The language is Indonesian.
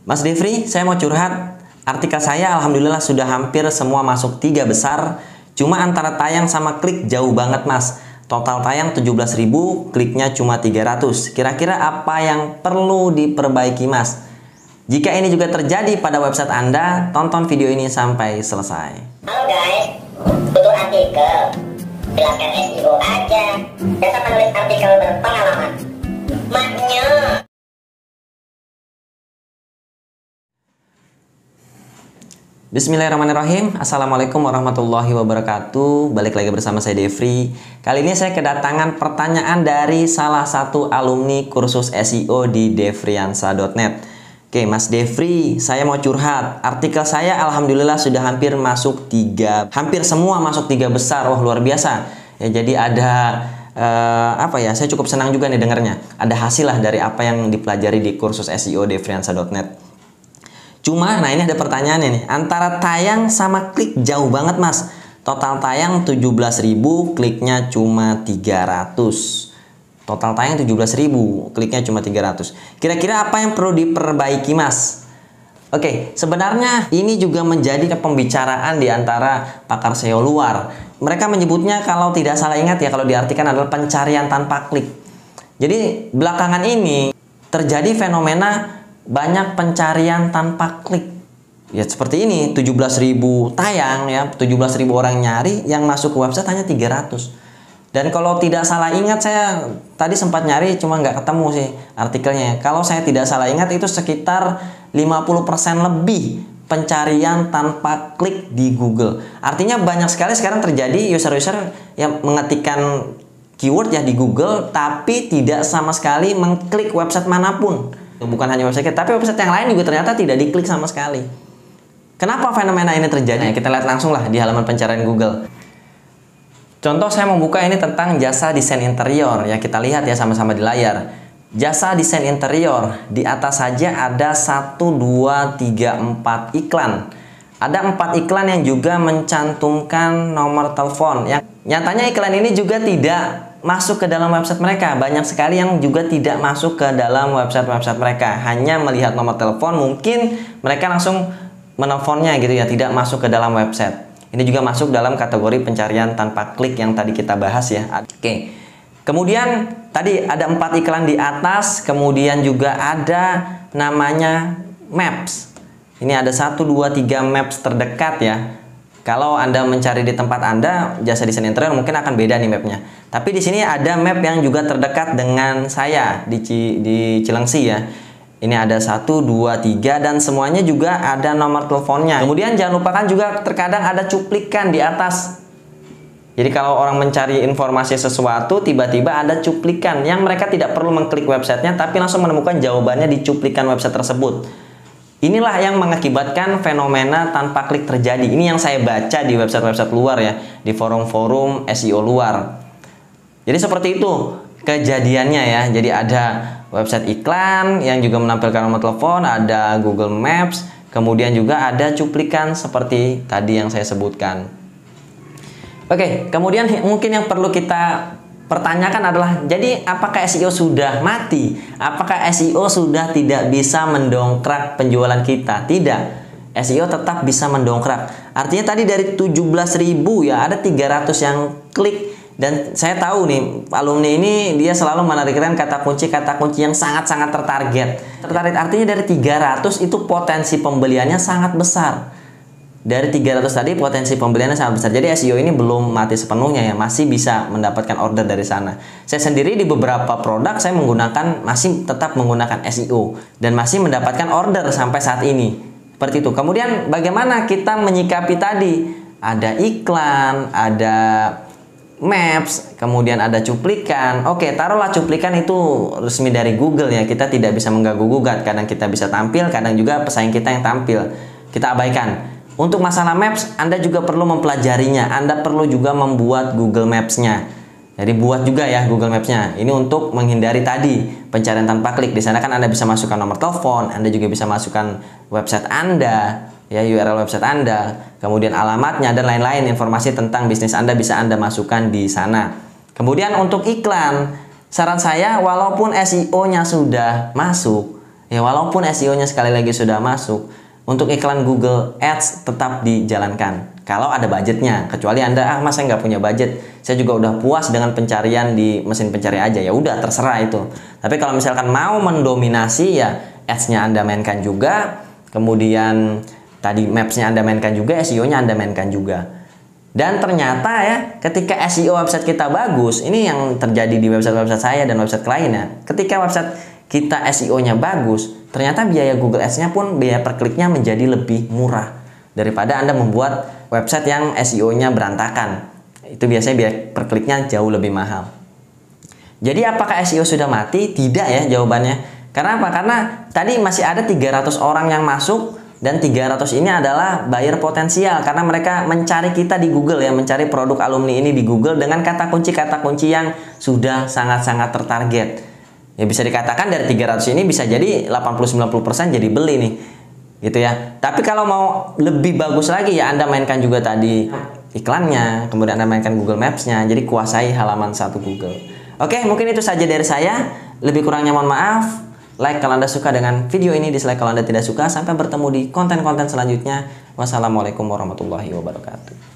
Mas Devri, saya mau curhat. Artikel saya alhamdulillah sudah hampir semua masuk 3 besar. Cuma antara tayang sama klik jauh banget mas. Total tayang 17.000, kliknya cuma 300. Kira-kira apa yang perlu diperbaiki mas? Jika ini juga terjadi pada website Anda, tonton video ini sampai selesai. Halo guys, butuh artikel. Silakan SEO aja. Jasa penulis artikel berpengalaman. Maknya. Bismillahirrahmanirrahim. Assalamualaikum warahmatullahi wabarakatuh. Balik lagi bersama saya Devri. Kali ini saya kedatangan pertanyaan dari salah satu alumni kursus SEO di devriansa.net. Oke Mas Devri, saya mau curhat. Artikel saya alhamdulillah sudah hampir semua masuk 3 besar. Wah luar biasa. Ya, jadi ada saya cukup senang juga nih dengarnya. Ada hasil lah dari apa yang dipelajari di kursus SEO devriansa.net. Cuma, nah ini ada pertanyaannya nih. Antara tayang sama klik jauh banget mas. Total tayang 17.000, kliknya cuma 300. Total tayang 17.000, kliknya cuma 300. Kira-kira apa yang perlu diperbaiki mas? Oke, sebenarnya ini juga menjadi pembicaraan di antara pakar SEO luar. Mereka menyebutnya kalau tidak salah ingat ya, kalau diartikan adalah pencarian tanpa klik. Jadi belakangan ini terjadi fenomena banyak pencarian tanpa klik. Ya seperti ini, 17.000 tayang ya, 17.000 orang nyari, yang masuk ke website hanya 300. Dan kalau tidak salah ingat, saya tadi sempat nyari cuma nggak ketemu sih artikelnya. Kalau saya tidak salah ingat itu sekitar 50% lebih pencarian tanpa klik di Google. Artinya banyak sekali sekarang terjadi user-user yang mengetikkan keyword ya di Google tapi tidak sama sekali mengklik website manapun. Bukan hanya website kita, tapi website yang lain juga ternyata tidak diklik sama sekali. Kenapa fenomena ini terjadi? Nah, kita lihat langsung lah di halaman pencarian Google. Contoh saya membuka ini tentang jasa desain interior. Ya kita lihat ya sama-sama di layar. Jasa desain interior. Di atas saja ada 1, 2, 3, 4 iklan. Ada 4 iklan yang juga mencantumkan nomor telepon. Yang nyatanya iklan ini juga tidak masuk ke dalam website mereka. Banyak sekali yang juga tidak masuk ke dalam website mereka. Hanya melihat nomor telepon, mungkin mereka langsung menelponnya gitu ya, tidak masuk ke dalam website. Ini juga masuk dalam kategori pencarian tanpa klik yang tadi kita bahas ya. Oke. Kemudian tadi ada 4 iklan di atas, kemudian juga ada namanya Maps. Ini ada 1, 2, 3 Maps terdekat ya. Kalau Anda mencari di tempat Anda jasa desain interior mungkin akan beda nih mapnya. Tapi di sini ada map yang juga terdekat dengan saya di Cilengsi ya. Ini ada 1, 2, 3 dan semuanya juga ada nomor teleponnya. Kemudian jangan lupakan juga terkadang ada cuplikan di atas. Jadi kalau orang mencari informasi sesuatu tiba-tiba ada cuplikan yang mereka tidak perlu mengklik websitenya tapi langsung menemukan jawabannya di cuplikan website tersebut. Inilah yang mengakibatkan fenomena tanpa klik terjadi. Ini yang saya baca di website-website luar ya, di forum-forum SEO luar. Jadi seperti itu kejadiannya ya. Jadi ada website iklan yang juga menampilkan nomor telepon, ada Google Maps, kemudian juga ada cuplikan seperti tadi yang saya sebutkan. Oke, kemudian mungkin yang perlu kita pertanyakan adalah, jadi apakah SEO sudah mati? Apakah SEO sudah tidak bisa mendongkrak penjualan kita? Tidak. SEO tetap bisa mendongkrak. Artinya tadi dari 17.000 ya ada 300 yang klik. Dan saya tahu nih alumni ini dia selalu menarikkan kata kunci yang sangat-sangat tertarget. Tertarik artinya dari 300 itu potensi pembeliannya sangat besar. Dari 300 tadi potensi pembeliannya sangat besar. Jadi SEO ini belum mati sepenuhnya ya, masih bisa mendapatkan order dari sana. Saya sendiri di beberapa produk saya masih tetap menggunakan SEO dan masih mendapatkan order sampai saat ini. Seperti itu. Kemudian bagaimana kita menyikapi tadi? Ada iklan, ada Maps, kemudian ada cuplikan. Oke, taruhlah cuplikan itu resmi dari Google ya. Kita tidak bisa mengganggu-gugat. Kadang kita bisa tampil, kadang juga pesaing kita yang tampil. Kita abaikan. Untuk masalah Maps, Anda juga perlu mempelajarinya. Anda perlu juga membuat Google Maps-nya. Jadi buat juga ya Google Maps-nya. Ini untuk menghindari tadi pencarian tanpa klik. Di sana kan Anda bisa masukkan nomor telepon, Anda juga bisa masukkan website Anda, ya URL website Anda, kemudian alamatnya dan lain-lain, informasi tentang bisnis Anda bisa Anda masukkan di sana. Kemudian untuk iklan, saran saya walaupun SEO-nya sudah masuk, Ya walaupun SEO-nya sekali lagi sudah masuk, untuk iklan Google Ads tetap dijalankan kalau ada budgetnya. Kecuali Anda, mas saya nggak punya budget, saya juga udah puas dengan pencarian di mesin pencari aja, ya udah terserah itu. Tapi kalau misalkan mau mendominasi, ya Ads-nya Anda mainkan juga, kemudian tadi Maps-nya Anda mainkan juga, SEO-nya Anda mainkan juga. Dan ternyata ya, ketika SEO website kita bagus, ini yang terjadi di website-website saya dan website kliennya. Ketika website kita SEO-nya bagus, ternyata biaya Google Ads-nya pun, biaya per kliknya menjadi lebih murah daripada Anda membuat website yang SEO-nya berantakan. Itu biasanya biaya per kliknya jauh lebih mahal. Jadi apakah SEO sudah mati? Tidak ya jawabannya. Karena apa? Karena tadi masih ada 300 orang yang masuk, dan 300 ini adalah buyer potensial karena mereka mencari kita di Google ya, mencari produk alumni ini di Google dengan kata kunci yang sudah sangat-sangat tertarget. Ya bisa dikatakan dari 300 ini bisa jadi 80-90% jadi beli nih. Gitu ya. Tapi kalau mau lebih bagus lagi ya Anda mainkan juga tadi iklannya, kemudian Anda mainkan Google Maps-nya, jadi kuasai halaman satu Google. Oke, mungkin itu saja dari saya. Lebih kurangnya mohon maaf. Like kalau Anda suka dengan video ini, dislike kalau Anda tidak suka. Sampai bertemu di konten-konten selanjutnya. Wassalamualaikum warahmatullahi wabarakatuh.